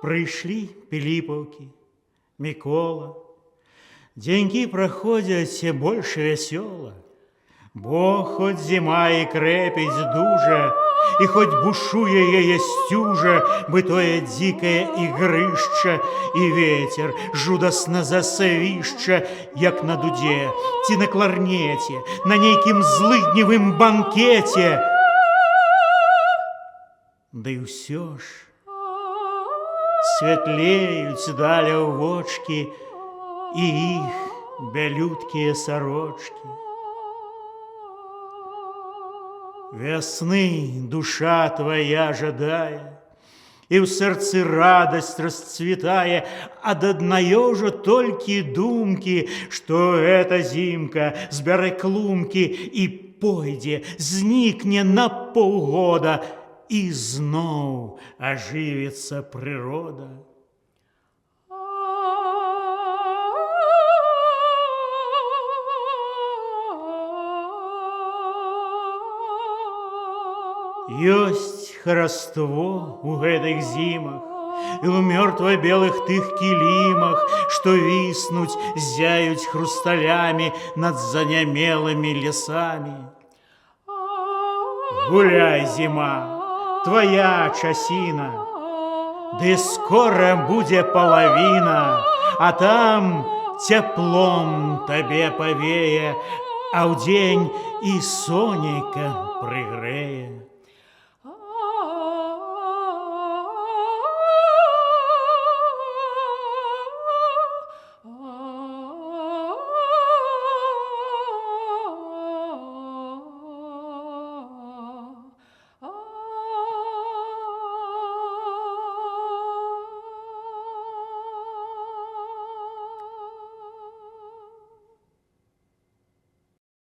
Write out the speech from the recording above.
Прыйшлі Піліпаўкі, Мікола. Деньги проходят все больше весела, бо хоть зима и крепить дужа, и хоть бушуе яе стюжа, бытое дикое игрышча, и ветер жудасна засвішча, як на дуде, ці на кларнете, на нейкім злыдневым банкете. Да и ўсё ж светлеюць даля ў вочки и их бялюткія сорочки. Весны душа твоя жадая, и в сердце радость расцветая от одною же только думки, что эта зимка збярэ клумки и пойдзе, зникне на полгода, и зноў оживится природа. Ёсць хараство у гэтых зимах и у мёртва-белых тых килимах, что виснуть зяють хрусталями над занямелыми лесами. Гуляй, зима, твоя часина, ды скоро будзе половина, а там теплом тебе повее, а ўдзень и сонейка прыгрэе.